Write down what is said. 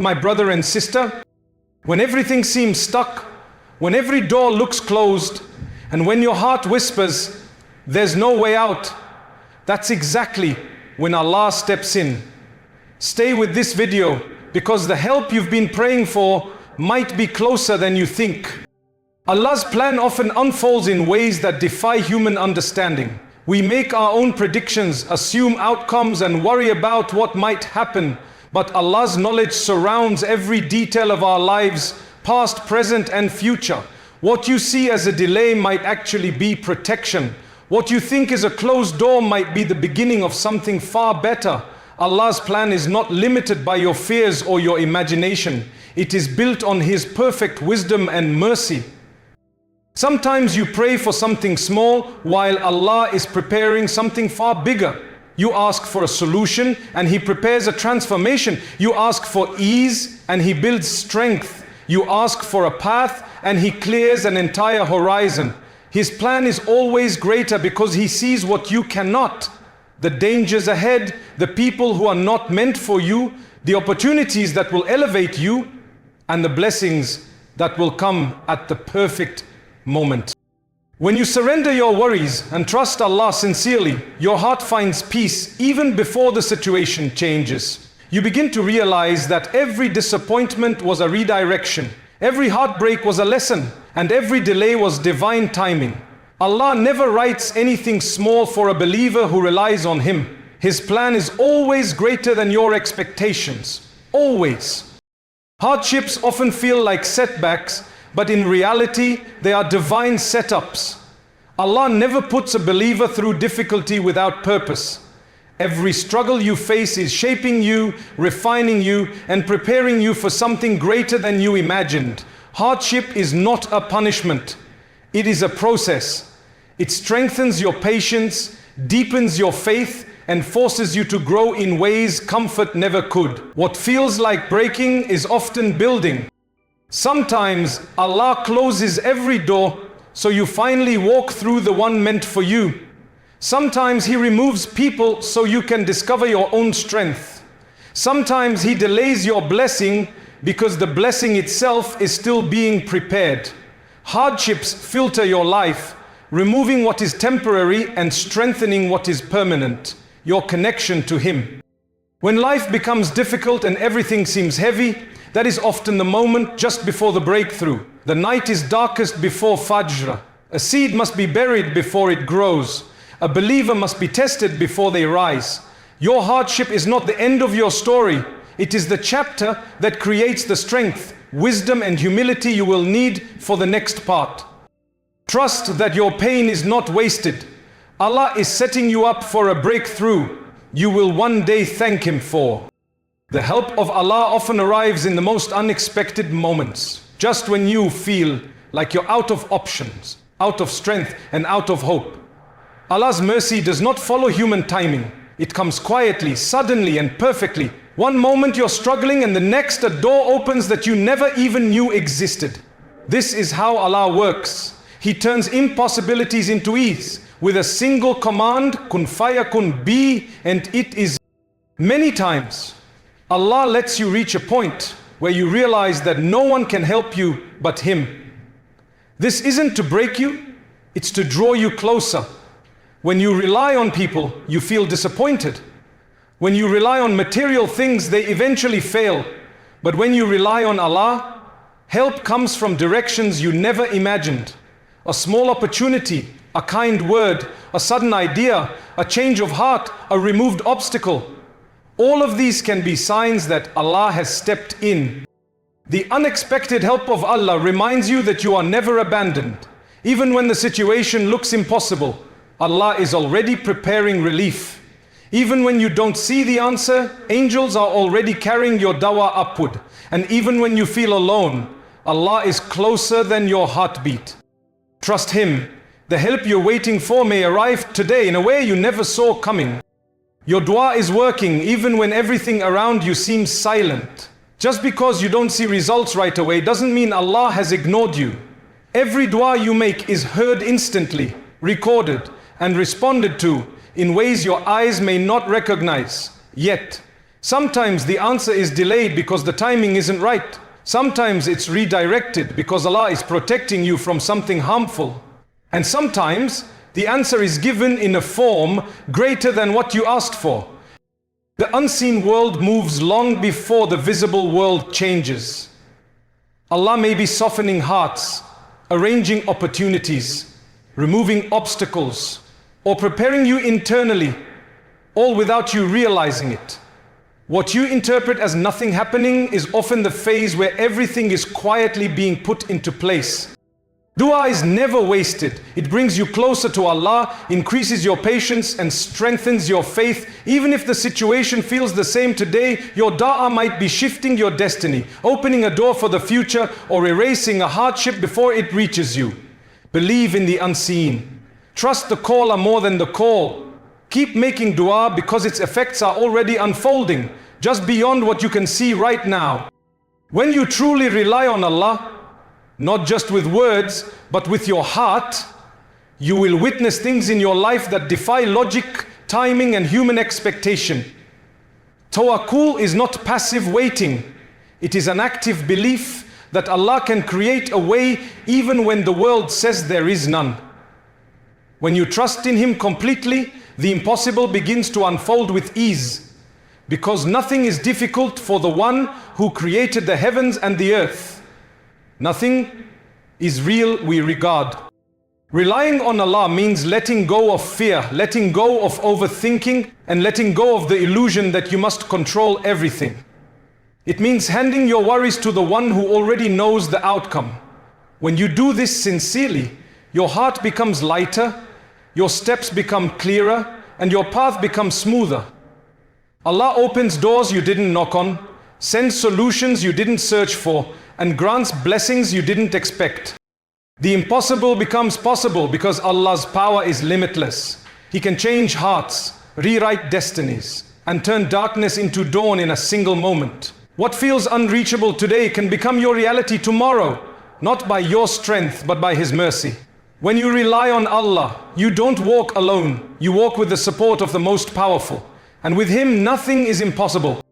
My brother and sister, when everything seems stuck, when every door looks closed, and when your heart whispers, there's no way out, that's exactly when Allah steps in. Stay with this video because the help you've been praying for might be closer than you think. Allah's plan often unfolds in ways that defy human understanding. We make our own predictions, assume outcomes, and worry about what might happen. But Allah's knowledge surrounds every detail of our lives, past, present, and future. What you see as a delay might actually be protection. What you think is a closed door might be the beginning of something far better. Allah's plan is not limited by your fears or your imagination. It is built on His perfect wisdom and mercy. Sometimes you pray for something small while Allah is preparing something far bigger. You ask for a solution and He prepares a transformation. You ask for ease and He builds strength. You ask for a path and He clears an entire horizon. His plan is always greater because He sees what you cannot. The dangers ahead, the people who are not meant for you, the opportunities that will elevate you, and the blessings that will come at the perfect moment. When you surrender your worries and trust Allah sincerely, your heart finds peace even before the situation changes. You begin to realize that every disappointment was a redirection, every heartbreak was a lesson, and every delay was divine timing. Allah never writes anything small for a believer who relies on Him. His plan is always greater than your expectations. Always. Hardships often feel like setbacks, but in reality, they are divine setups. Allah never puts a believer through difficulty without purpose. Every struggle you face is shaping you, refining you, and preparing you for something greater than you imagined. Hardship is not a punishment. It is a process. It strengthens your patience, deepens your faith, and forces you to grow in ways comfort never could. What feels like breaking is often building. Sometimes Allah closes every door so you finally walk through the one meant for you. Sometimes He removes people so you can discover your own strength. Sometimes He delays your blessing because the blessing itself is still being prepared. Hardships filter your life, removing what is temporary and strengthening what is permanent, your connection to Him. When life becomes difficult and everything seems heavy, that is often the moment just before the breakthrough. The night is darkest before Fajr. A seed must be buried before it grows. A believer must be tested before they rise. Your hardship is not the end of your story. It is the chapter that creates the strength, wisdom, and humility you will need for the next part. Trust that your pain is not wasted. Allah is setting you up for a breakthrough you will one day thank Him for. The help of Allah often arrives in the most unexpected moments, just when you feel like you're out of options, out of strength, and out of hope. Allah's mercy does not follow human timing. It comes quietly, suddenly, and perfectly. One moment you're struggling and the next a door opens that you never even knew existed. This is how Allah works. He turns impossibilities into ease. With a single command, kun fayakun, be, and it is. Many times, Allah lets you reach a point where you realize that no one can help you but Him. This isn't to break you, it's to draw you closer. When you rely on people, you feel disappointed. When you rely on material things, they eventually fail. But when you rely on Allah, help comes from directions you never imagined. A small opportunity, a kind word, a sudden idea, a change of heart, a removed obstacle. All of these can be signs that Allah has stepped in. The unexpected help of Allah reminds you that you are never abandoned. Even when the situation looks impossible, Allah is already preparing relief. Even when you don't see the answer, angels are already carrying your dawah upward. And even when you feel alone, Allah is closer than your heartbeat. Trust Him. The help you're waiting for may arrive today in a way you never saw coming. Your dua is working even when everything around you seems silent. Just because you don't see results right away doesn't mean Allah has ignored you. Every dua you make is heard instantly, recorded, and responded to in ways your eyes may not recognize. Yet, Sometimes the answer is delayed because the timing isn't right. Sometimes it's redirected because Allah is protecting you from something harmful. And sometimes the answer is given in a form greater than what you asked for. The unseen world moves long before the visible world changes. Allah may be softening hearts, arranging opportunities, removing obstacles, or preparing you internally, all without you realizing it. What you interpret as nothing happening is often the phase where everything is quietly being put into place. Dua is never wasted. It brings you closer to Allah, increases your patience and strengthens your faith. Even if the situation feels the same today, your dua might be shifting your destiny, opening a door for the future, or erasing a hardship before it reaches you. Believe in the unseen. Trust the caller more than the call. Keep making dua because its effects are already unfolding, just beyond what you can see right now. When you truly rely on Allah, not just with words, but with your heart, you will witness things in your life that defy logic, timing, and human expectation. Tawakkul is not passive waiting. It is an active belief that Allah can create a way even when the world says there is none. When you trust in Him completely, the impossible begins to unfold with ease, because nothing is difficult for the one who created the heavens and the earth. Nothing is real we regard. Relying on Allah means letting go of fear, letting go of overthinking, and letting go of the illusion that you must control everything. It means handing your worries to the one who already knows the outcome. When you do this sincerely, your heart becomes lighter, your steps become clearer, and your path becomes smoother. Allah opens doors you didn't knock on, sends solutions you didn't search for, and grants blessings you didn't expect. The impossible becomes possible because Allah's power is limitless. He can change hearts, rewrite destinies, and turn darkness into dawn in a single moment. What feels unreachable today can become your reality tomorrow, not by your strength, but by His mercy. When you rely on Allah, you don't walk alone. You walk with the support of the Most Powerful. And with Him, nothing is impossible.